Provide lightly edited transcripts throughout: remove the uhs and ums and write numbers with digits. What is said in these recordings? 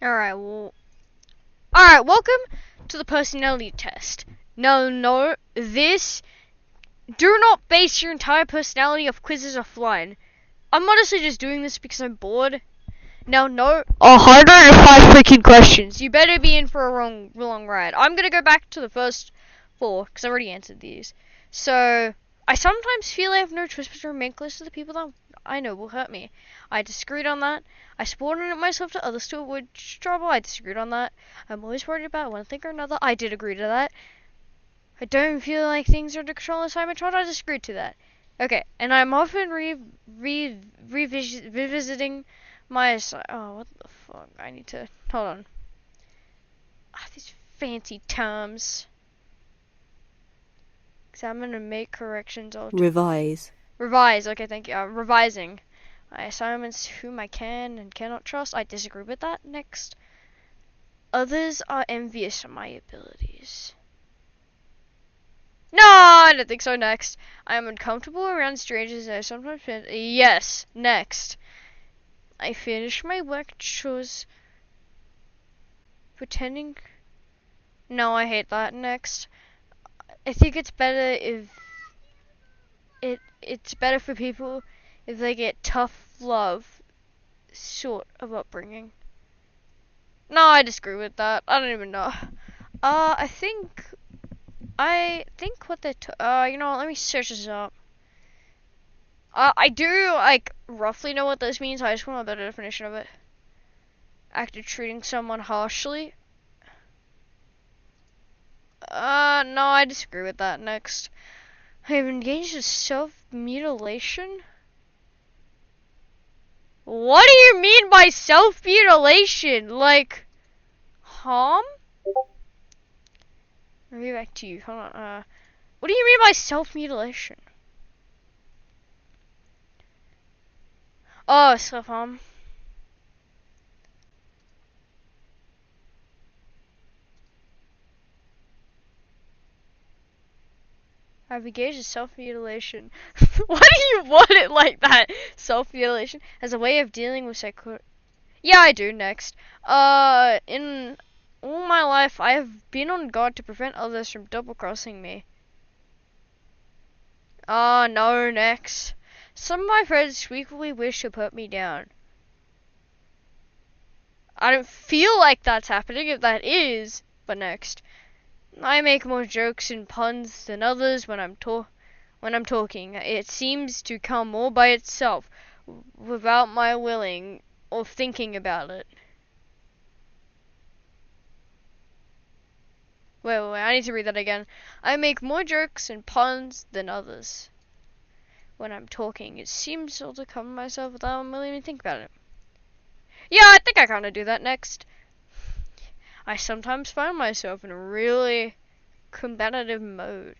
Alright, alright, welcome to the personality test. No, do not base your entire personality off quizzes offline. I'm honestly just doing this because I'm bored. Now, no, 105 freaking questions. You better be in for a long ride. I'm gonna go back to the first 4, because I already answered these. So, I sometimes feel I have no choice but to remain close to the people that I know will hurt me. I disagreed on that. I subordinate myself to others to avoid trouble. I disagreed on that. I'm always worried about one thing or another. I did agree to that. I don't feel like things are under control as I'm a child. I disagreed to that. Okay, and I'm often revisiting my oh, what the fuck? I need to hold on. These fancy terms. Examine and make corrections. Revise. Revise. Okay, thank you. Revising. My assignments, whom I can and cannot trust. I disagree with that. Next. Others are envious of my abilities. No, I don't think so. Next. I am uncomfortable around strangers and I sometimes feel... Yes. Next. I finish my work chores pretending... No, I hate that. Next. I think it's better if... It's better for people if they get tough love sort of upbringing. No, I disagree with that. I don't even know. I think what they you know, let me search this up. I do, like, roughly know what this means. I just want a better definition of it. Act of treating someone harshly. No, I disagree with that. Next. I have engaged in self-mutilation? What do you mean by self-mutilation? Like, harm? I'll get back to you. Hold on. What do you mean by self-mutilation? Oh, self-harm. I've engaged in self-mutilation. Why do you want it like that? Self-mutilation as a way of dealing with Yeah, I do. Next. In all my life, I have been on guard to prevent others from double-crossing me. No. Next. Some of my friends secretly wish to put me down. I don't feel like that's happening if that is, but next. I make more jokes and puns than others when I'm talking. It seems to come more by itself, without my willing or thinking about it. Wait, I need to read that again. I make more jokes and puns than others when I'm talking. It seems all to come to myself without really even think about it. Yeah, I think I kind of do that. Next. I sometimes find myself in a really combative mode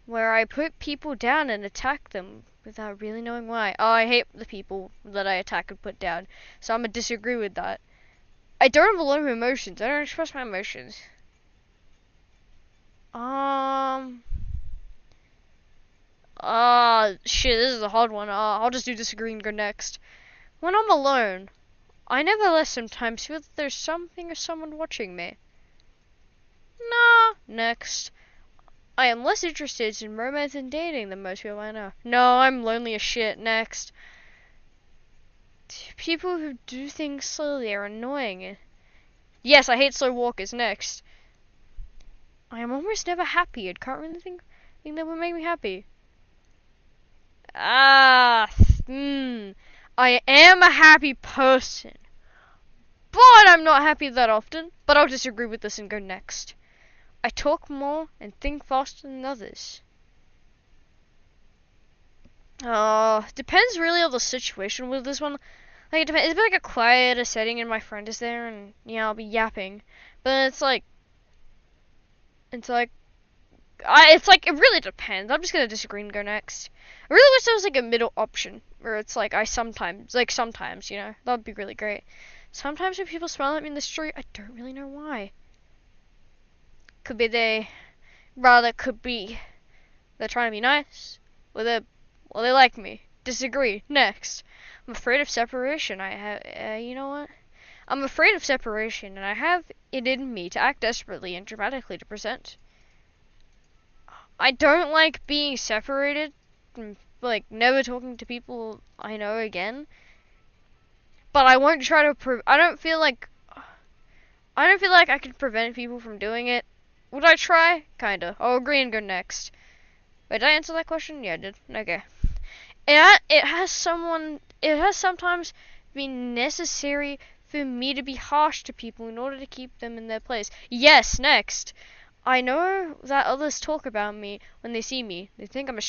where I put people down and attack them without really knowing why. Oh, I hate the people that I attack and put down, so I'm gonna disagree with that. I don't have a lot of emotions. I don't express my emotions. Shit, this is a hard one. I'll just do disagree and go next. When I'm alone, I nevertheless sometimes feel that there's something or someone watching me. Nah. Next. I am less interested in romance and dating than most people I know. No, I'm lonely as shit. Next. People who do things slowly are annoying. Yes, I hate slow walkers. Next. I am almost never happy. I can't really think that would make me happy. I am a happy person. But I'm not happy that often. But I'll disagree with this and go next. I talk more and think faster than others. Depends really on the situation with this one. Like, it depends. It's like a quieter setting and my friend is there and, yeah, I'll be yapping. But it's like, it really depends. I'm just gonna disagree and go next. I really wish there was like a middle option where it's like sometimes, you know, that would be really great. Sometimes when people smile at me in the street, I don't really know why. Could be they're trying to be nice, or they like me. Disagree. Next. I'm afraid of separation. You know what? I'm afraid of separation, and I have it in me to act desperately and dramatically to present. I don't like being separated, from, like, never talking to people I know again. But I won't try to I don't feel like I can prevent people from doing it. Would I try? Kinda. I'll agree and go next. Wait, did I answer that question? Yeah, I did. Okay. It has sometimes been necessary for me to be harsh to people in order to keep them in their place. Yes, next. I know that others talk about me when they see me. They think I'm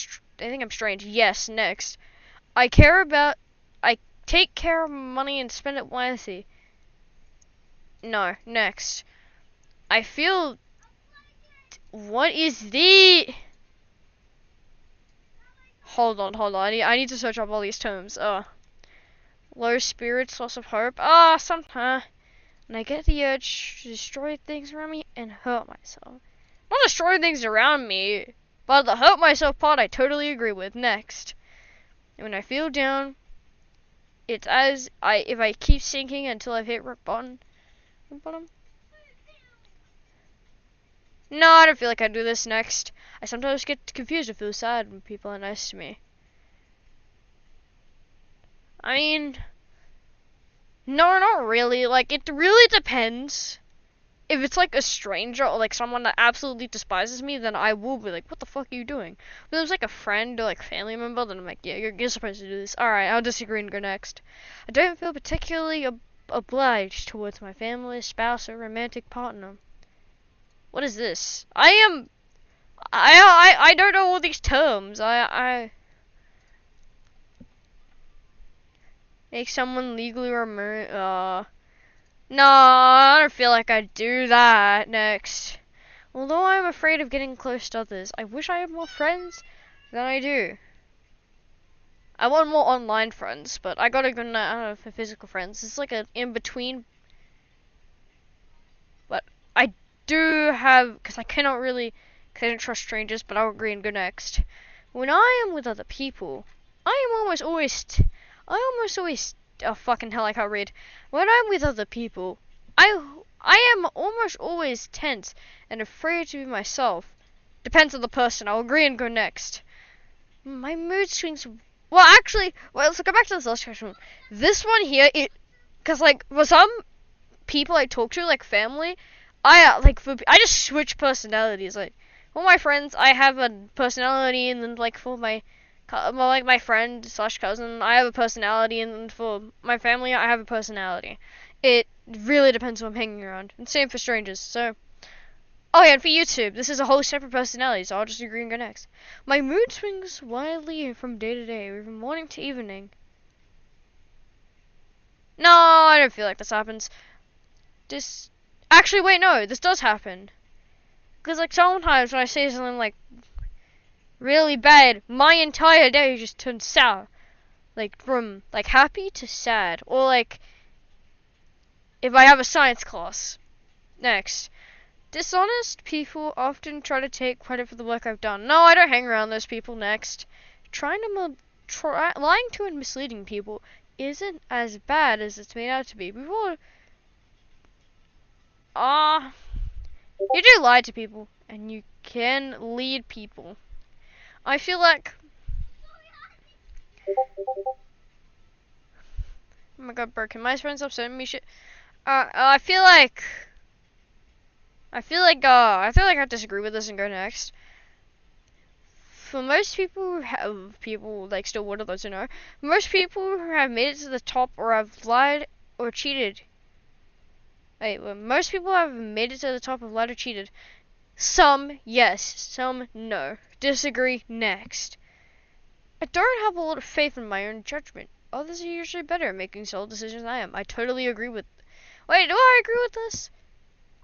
strange. Yes, next. I take care of money and spend it wisely. No, next. I feel. What is the? Hold on. I need to search up all these terms. Low spirits, loss of hope. Sometimes. And I get the urge to destroy things around me and hurt myself. Not destroy things around me, but the hurt myself part I totally agree with. Next. And when I feel down, it's if I keep sinking until I've hit rock bottom. No, I don't feel like I do this next. I sometimes get confused and feel sad when people are nice to me. I mean, no, not really. Like, it really depends. If it's like a stranger or like someone that absolutely despises me, then I will be like, what the fuck are you doing? But if it's like a friend or like family member, then I'm like, yeah, you're supposed to do this. Alright, I'll disagree and go next. I don't feel particularly obliged towards my family, spouse, or romantic partner. What is this? I don't know all these terms. Make someone legally removed. No, I don't feel like I do that. Next. Although I'm afraid of getting close to others, I wish I had more friends than I do. I want more online friends, but I gotta go now for physical friends. It's like an in-between. But I do have, because I don't trust strangers, but I'll agree and go next. When I am with other people, I almost always, oh fucking hell, I can't read. When I'm with other people, I am almost always tense and afraid to be myself. Depends on the person. I'll agree and go next. My mood swings. Well, actually, let's go back to this last question. This one here, because like for some people I talk to, like family, I just switch personalities. Like for my friends, I have a personality, and then like for my friend / cousin, I have a personality, and for my family, I have a personality. It really depends who I'm hanging around, and same for strangers. So, oh yeah, and for YouTube, this is a whole separate personality, so I'll just agree and go next. My mood swings wildly from day to day, from morning to evening. No, I don't feel like this happens. Actually, wait, no, this does happen. Because like sometimes when I say something like really bad, my entire day just turns sour. Like from like happy to sad. Or like if I have a science class. Next. Dishonest people often try to take credit for the work I've done. No, I don't hang around those people. Next. Lying to and misleading people isn't as bad as it's made out to be. People you do lie to people and you can lead people. I feel like oh my god, bro, can my friends stop sending me shit? I feel like I disagree with this and go next. For most people who have like still one of those to know, most people who have made it to the top or have lied or cheated. Most people have made it to the top, have lied or cheated. Some yes, some no. Disagree next. I don't have a lot of faith in my own judgment. Others are usually better at making solid decisions than I am. I totally agree with. Wait, do I agree with this?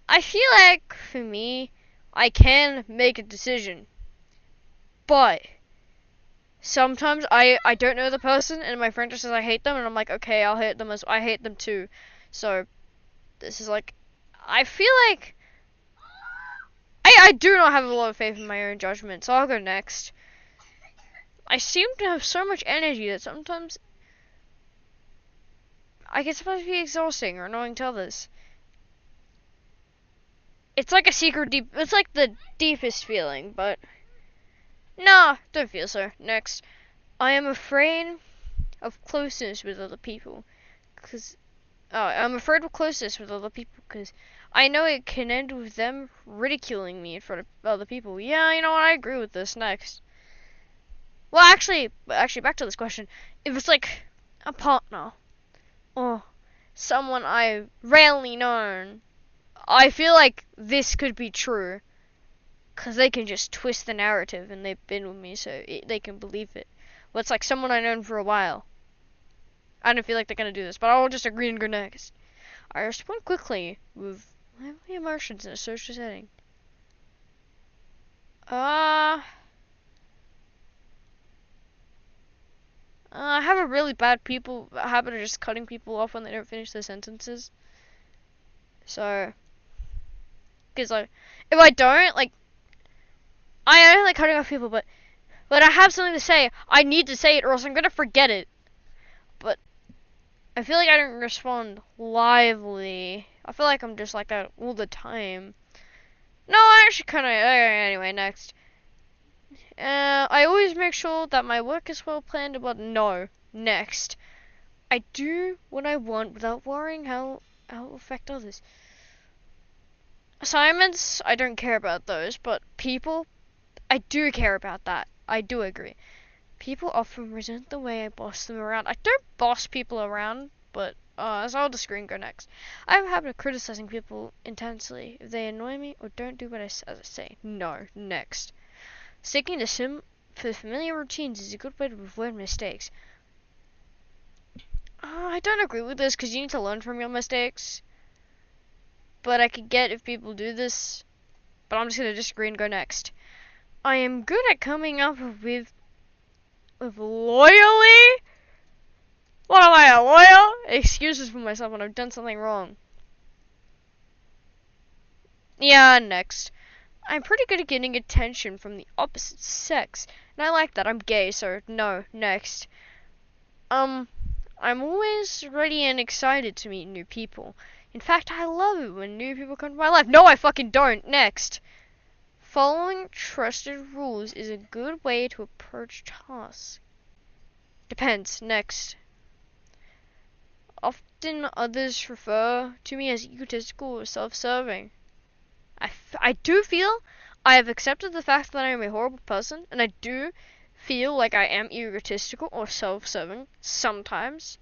I feel like for me, I can make a decision, but sometimes I don't know the person, and my friend just says I hate them, and I'm like, okay, I'll hate them I hate them too. So this is like, I feel like I do not have a lot of faith in my own judgment, so I'll go next. I seem to have so much energy that sometimes I guess it's supposed to be exhausting or annoying to others. It's like a secret deep. It's like the deepest feeling, but nah, don't feel so. Next, I am afraid of closeness with other people, cause I'm afraid of closeness with other people, cause I know it can end with them ridiculing me in front of other people. Yeah, you know what? I agree with this. Next. Well, actually, back to this question. If it's like a partner or someone I've rarely known, I feel like this could be true, cause they can just twist the narrative and they've been with me, so they can believe it. But it's like someone I've known for a while. I don't feel like they're gonna do this, but I'll just agree and go next. I respond quickly with lively emotions in a social setting. I have a really bad habit of just cutting people off when they don't finish their sentences. So, cause like, if I don't, like, I don't like cutting off people, but I have something to say, I need to say it or else I'm gonna forget it. But I feel like I don't respond lively. I feel like I'm just like that all the time. No, I actually kind of. Anyway, next. I always make sure that my work is well planned, but no. Next. I do what I want without worrying how it will affect others. Assignments, I don't care about those, but people, I do care about that. I do agree. People often resent the way I boss them around. I don't boss people around, but so I'll just go next. I have a habit of criticizing people intensely if they annoy me or don't do what as I say. No. Next. Sticking to familiar routines is a good way to avoid mistakes. I don't agree with this because you need to learn from your mistakes. But I could get if people do this. But I'm just going to disagree and go next. I am good at coming up with loyally? What am I, a lawyer? Excuses for myself when I've done something wrong. Yeah, next. I'm pretty good at getting attention from the opposite sex. And I like that. I'm gay, so no. Next. I'm always ready and excited to meet new people. In fact, I love it when new people come to my life. No, I fucking don't. Next. Following trusted rules is a good way to approach tasks. Depends. Next. Often others refer to me as egotistical or self-serving. I do feel I have accepted the fact that I am a horrible person, and I do feel like I am egotistical or self-serving sometimes.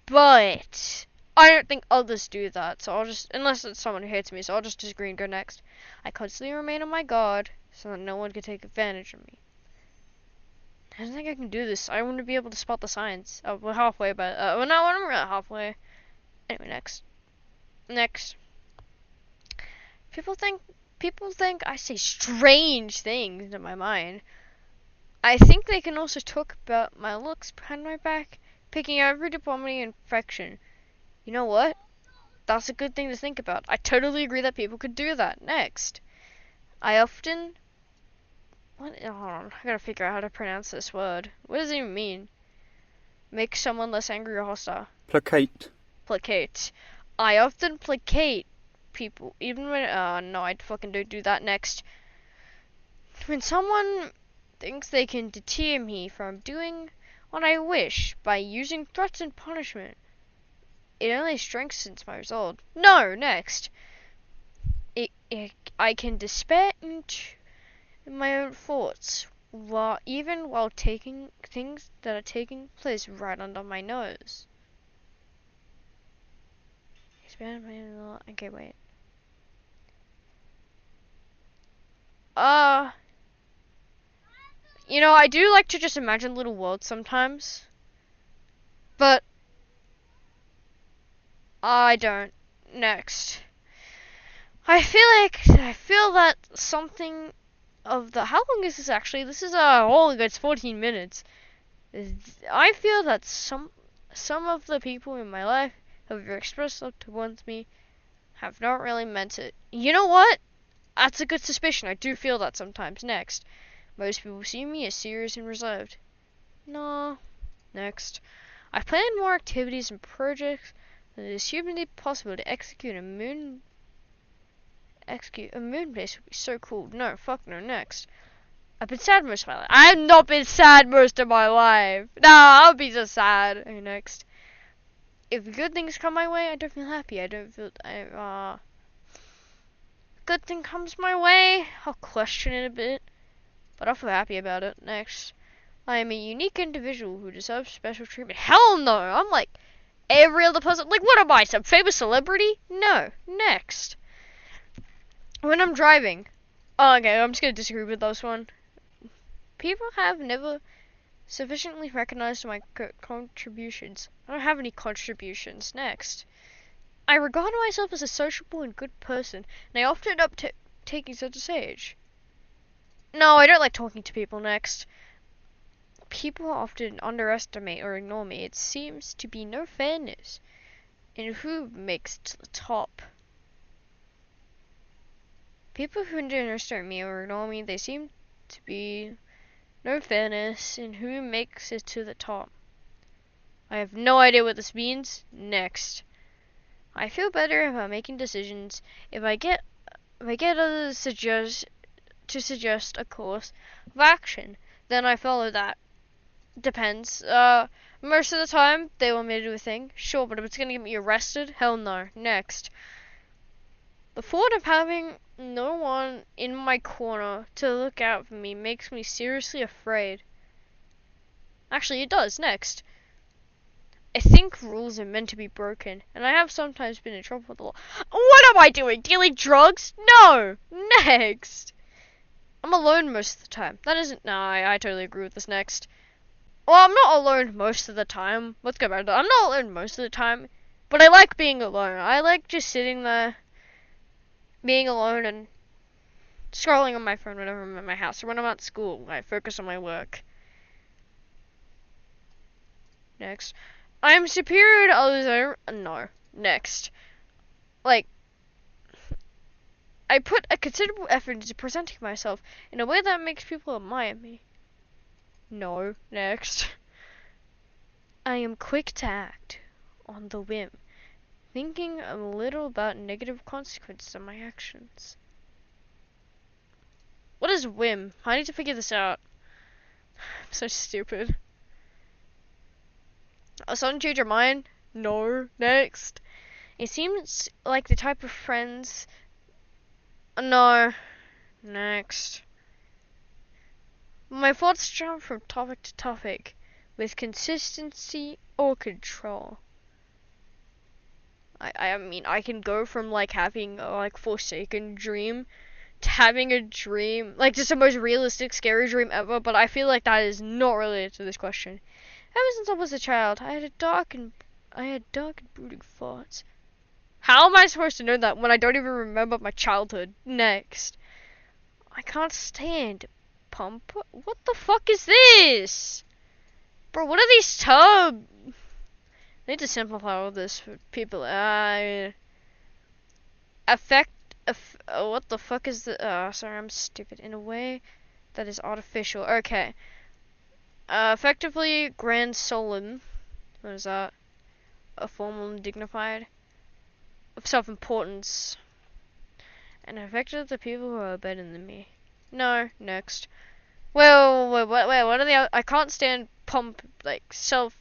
But I don't think others do that, so I'll just, unless it's someone who hates me, so I'll just disagree and go next. I constantly remain on my guard so that no one can take advantage of me. I don't think I can do this. I want to be able to spot the signs. Oh, we're halfway, but well, no, I'm really halfway. Anyway, next. People think I say strange things in my mind. I think they can also talk about my looks behind my back, picking every deformity and imperfection. You know what? That's a good thing to think about. I totally agree that people could do that. Next. I often... Hold on. I gotta figure out how to pronounce this word. What does it even mean? Make someone less angry or hostile. Placate. Placate. I often placate people, even when... no, I fucking don't do that. Next. When someone thinks they can deter me from doing what I wish by using threats and punishment, it only strengthens my resolve. No, next. I can despair into my own thoughts, while taking things that are taking place right under my nose. Okay, wait. You know, I do like to just imagine little worlds sometimes, but I don't. Next. I feel that something of the... How long is this actually? This is, holy god, it's 14 minutes. I feel that some of the people in my life who have expressed love towards me have not really meant it. You know what? That's a good suspicion. I do feel that sometimes. Next. Most people see me as serious and reserved. No. Next. I plan more activities and projects than it is humanly possible to execute. A moon base would be so cool. No, fuck no. Next. I've been sad most of my life. I have not been sad most of my life. No, I'll be so sad. Okay, next. If good things come my way, I don't feel happy. Good thing comes my way, I'll question it a bit, but I'll feel happy about it. Next. I am a unique individual who deserves special treatment. Hell no! I'm like every other person. Like, what am I, some famous celebrity? No. Next. When I'm driving. Oh, okay, I'm just gonna disagree with this one. People have never sufficiently recognized my contributions. I don't have any contributions. Next. I regard myself as a sociable and good person, and I often end up taking center stage. No, I don't like talking to people. Next. People often underestimate or ignore me. It seems to be no fairness in who makes it to the top. People who underestimate me or ignore me, they seem to be no fairness in who makes it to the top. I have no idea what this means. Next. I feel better about making decisions if I get others to suggest a course of action, then I follow that. Depends. Most of the time they want me to do a thing, sure, but if it's gonna get me arrested, hell no. Next. The thought of having no one in my corner to look out for me makes me seriously afraid. Actually, it does. Next. I think rules are meant to be broken, and I have sometimes been in trouble with the law. What am I doing? Dealing drugs? No! Next! I'm alone most of the time. That isn't... No, I totally agree with this. Next. Well, I'm not alone most of the time. Let's go back to that. I'm not alone most of the time, but I like being alone. I like just sitting there, being alone and scrolling on my phone whenever I'm at my house or when I'm at school. I focus on my work. Next. I am superior to others. No. Next. Like, I put a considerable effort into presenting myself in a way that makes people admire me. No. Next. I am quick to act on the whim, thinking a little about negative consequences of my actions. What is whim? I need to figure this out. I'm so stupid. Sudden change your mind? No. Next. It seems like the type of friends... No. Next. My thoughts jump from topic to topic with consistency or control. I mean, I can go from like having a like forsaken dream to having a dream, like just the most realistic, scary dream ever, but I feel like that is not related to this question. Ever since I was a child, I had dark and brooding thoughts. How am I supposed to know that when I don't even remember my childhood? Next. I can't stand pump. What the fuck is this? Bro, what are these terms? I need to simplify all this for people. What the fuck is the? Sorry, I'm stupid. In a way that is artificial. Okay. Effectively, grand solemn. What is that? A formal and dignified. Of self-importance. And affected the people who are better than me. No. Next. Well, wait, what are the? I can't stand pump like self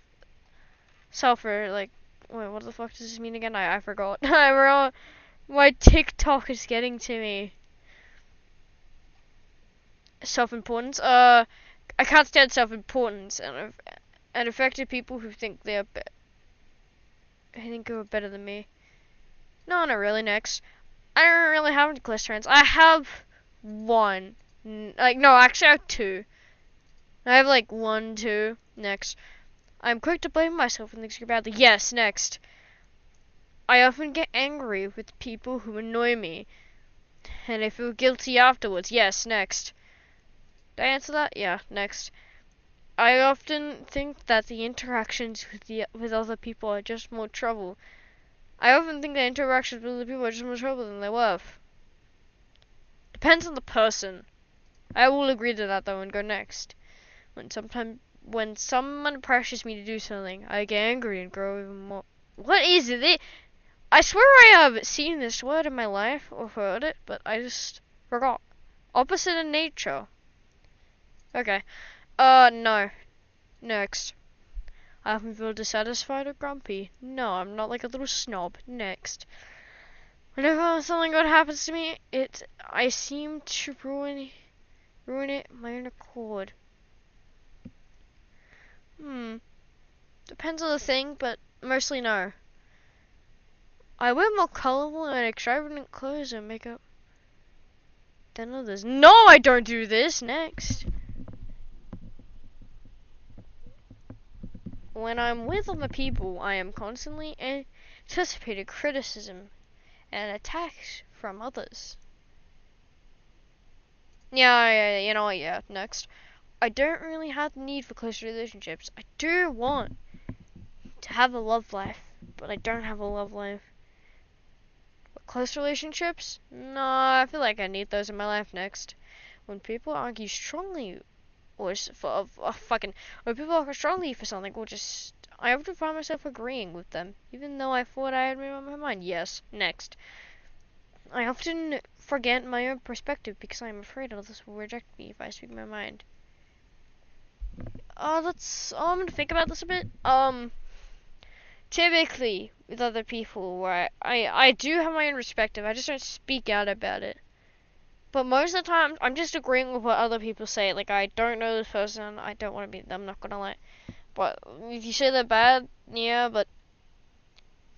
or like. Wait, what the fuck does this mean again? I forgot. I forgot. My TikTok is getting to me. Self-importance. I can't stand self-importance and affected people who think they're who are better than me. No, not really. Next. I don't really have any close friends. I have one. Like, no, actually I have two. I have like 1, 2. Next. I'm quick to blame myself when things go badly. Yes, next. I often get angry with people who annoy me. And I feel guilty afterwards. Yes, next. Did I answer that? Yeah, next. I often think that the interactions with other people are just more trouble. I often think that interactions with other people are just more trouble than they're worth. Depends on the person. I will agree to that though and go next. When sometimes when someone pressures me to do something, I get angry and grow even more. What is it? I swear I have seen this word in my life or heard it, but I just forgot. Opposite in nature. Okay. No. Next. I often feel dissatisfied or grumpy. No, I'm not like a little snob. Next. Whenever something good happens to me, I seem to ruin it my own accord. Depends on the thing, but mostly no. I wear more colorful and extravagant clothes and makeup than others. No, I don't do this. Next. When I'm with other people, I am constantly anticipating criticism and attacks from others. Yeah, you know what, yeah, next. I don't really have the need for close relationships. I do want to have a love life, but I don't have a love life. But close relationships? No, I feel like I need those in my life next. When people argue strongly or when people argue strongly for something, I often find myself agreeing with them, even though I thought I had made up my mind. Yes, next. I often forget my own perspective because I am afraid others will reject me if I speak my mind. I'm gonna think about this a bit. Typically with other people, where I do have my own perspective, I just don't speak out about it. But most of the time, I'm just agreeing with what other people say. Like, I don't know this person, I don't want to be, I'm not gonna lie. But if you say they're bad, yeah, but,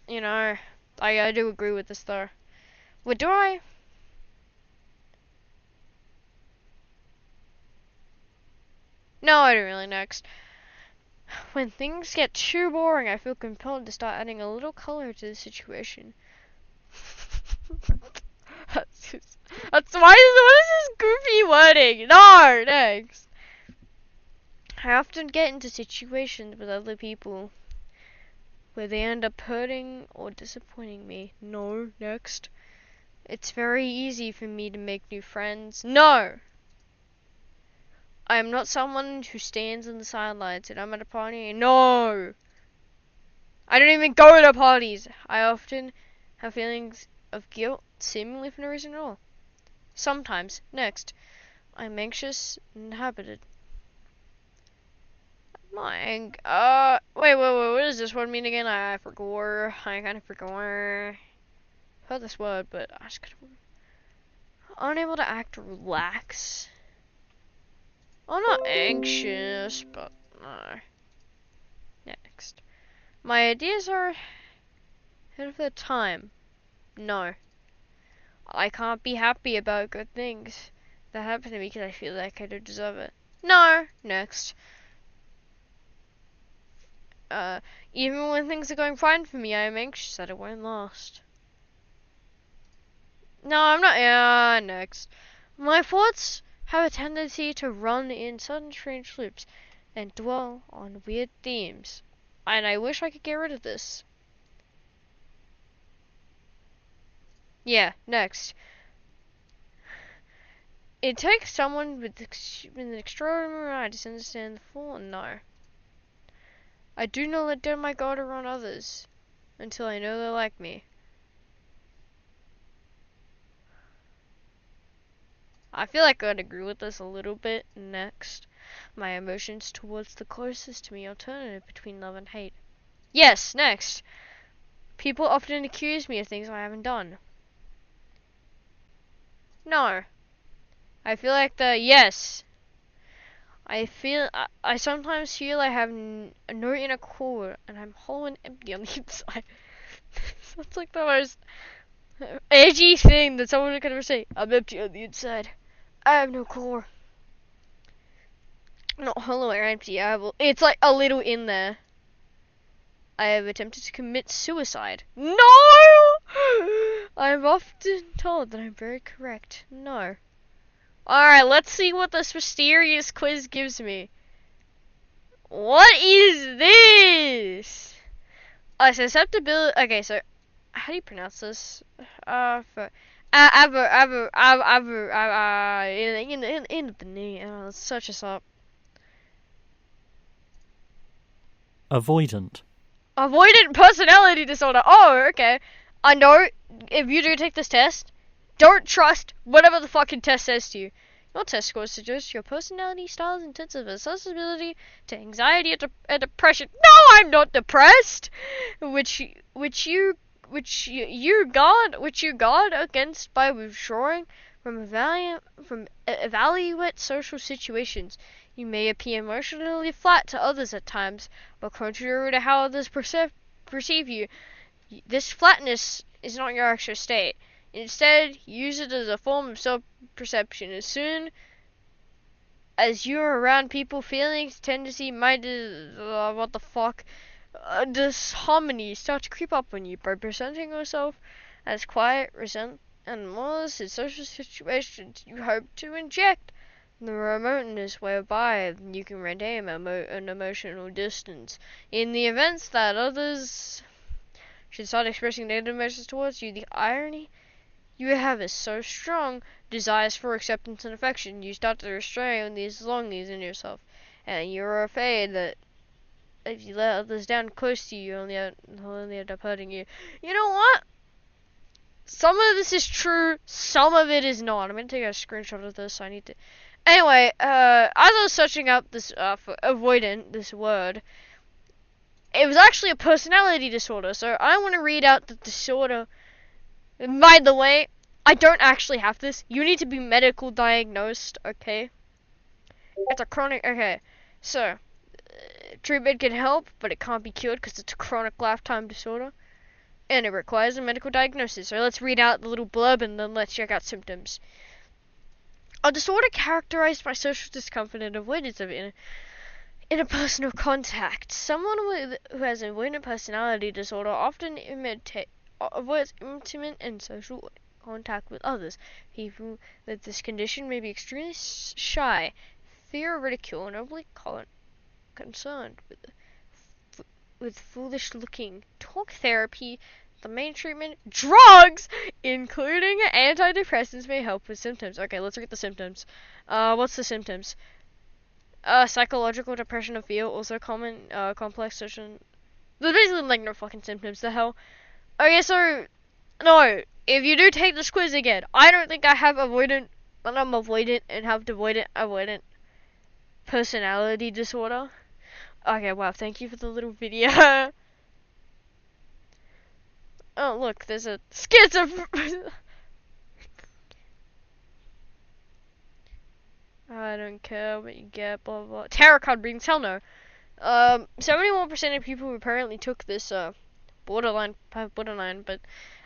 you know, I do agree with this though. What do I? No, I don't really. Next. When things get too boring, I feel compelled to start adding a little color to the situation. That's what is this goofy wording? No, next. I often get into situations with other people where they end up hurting or disappointing me. No, next. It's very easy for me to make new friends. No! I am not someone who stands on the sidelines and I'm at a party. No! I don't even go to parties. I often have feelings of guilt, seemingly for no reason at all. Sometimes. Next. I'm anxious and inhabited. Wait, what does this word mean again? I forgot. I kind of forgot. Heard this word, but I just couldn't. Unable to act or relax. I'm not anxious, but no. Next. My ideas are ahead of their time. No. I can't be happy about good things that happen to me because I feel like I don't deserve it. No. Next. Even when things are going fine for me, I am anxious that it won't last. No, I'm not. Yeah, next. My thoughts have a tendency to run in sudden strange loops and dwell on weird themes. And I wish I could get rid of this. Yeah, next. It takes someone with an extraordinary eye to understand the full. No. I do not let down my guard around others until I know they like me. I feel like I'd agree with this a little bit. Next. My emotions towards the closest to me alternative between love and hate. Yes, next. People often accuse me of things I haven't done. No. I feel like yes. I sometimes feel I have no inner core and I'm hollow and empty on the inside. That's like the most edgy thing that someone could ever say. I'm empty on the inside. I have no core. Not hollow or empty. It's like a little in there. I have attempted to commit suicide. No! I'm often told that I'm very correct. No. Alright, let's see what this mysterious quiz gives me. What is this? Susceptibility. Okay, so how do you pronounce this? In the name. Search this up. Avoidant. Avoidant personality disorder. Oh, okay. I know if you do take this test, don't trust whatever the fucking test says to you. Your test scores suggest your personality style is intensive and susceptibility to anxiety and depression. No, I'm not depressed. Which you guard against by withdrawing from evaluate social situations. You may appear emotionally flat to others at times, but contrary to how others perceive you, this flatness is not your actual state. Instead, use it as a form of self-perception. As soon as you're around people, feelings, tendency, minded, what the fuck, disharmony start to creep up on you by presenting yourself as quiet, resent, and malicious in social situations. You hope to inject the remoteness whereby you can retain an emotional distance. In the events that others should start expressing negative emotions towards you, the irony you have is so strong, desires for acceptance and affection, you start to restrain these longings in yourself, and you're afraid that if you let others down close to you, they'll only end up hurting you. You know what? Some of this is true, some of it is not. I'm gonna take a screenshot of this. I need to. Anyway, as I was searching up this for avoidant, this word, it was actually a personality disorder. So I want to read out the disorder. By the way, I don't actually have this. You need to be medical diagnosed, okay? It's a chronic. Okay, so treatment can help, but it can't be cured because it's a chronic lifetime disorder, and it requires a medical diagnosis. So let's read out the little blurb and then let's check out symptoms. A disorder characterized by social discomfort and avoidance of interpersonal contact. Someone who has avoidant personality disorder often avoids intimate and social contact with others. People with this condition may be extremely shy, fear of ridicule, and overly concerned with foolish looking. Talk therapy. The main treatment, drugs, including antidepressants, may help with symptoms. Okay, let's read the symptoms. What's the symptoms? Psychological depression and fear, also common, complex social. There's basically like no fucking symptoms. The hell. Okay, so no. If you do take this quiz again, I don't think I have avoidant, but I'm avoidant and have avoidant personality disorder. Okay, wow. Thank you for the little video. Oh, look, there's a schizophrenia. I don't care what you get, blah, blah, blah. Tarot card readings, hell no. 71% of people who apparently took this, borderline, but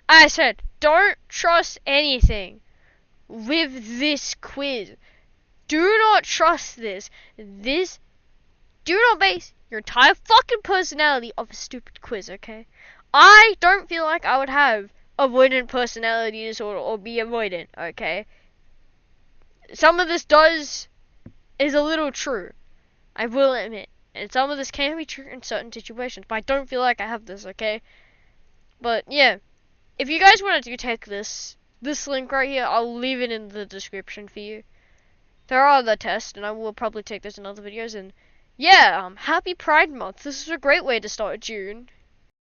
I said, don't trust anything with this quiz. Do not trust this. Do not base your entire fucking personality off a stupid quiz, okay? I don't feel like I would have avoidant personality disorder or be avoidant, okay? Some of this is a little true, I will admit. And some of this can be true in certain situations, but I don't feel like I have this, okay? But yeah, if you guys wanted to take this link right here, I'll leave it in the description for you. There are other tests, and I will probably take this in other videos, and yeah, happy Pride Month. This is a great way to start June.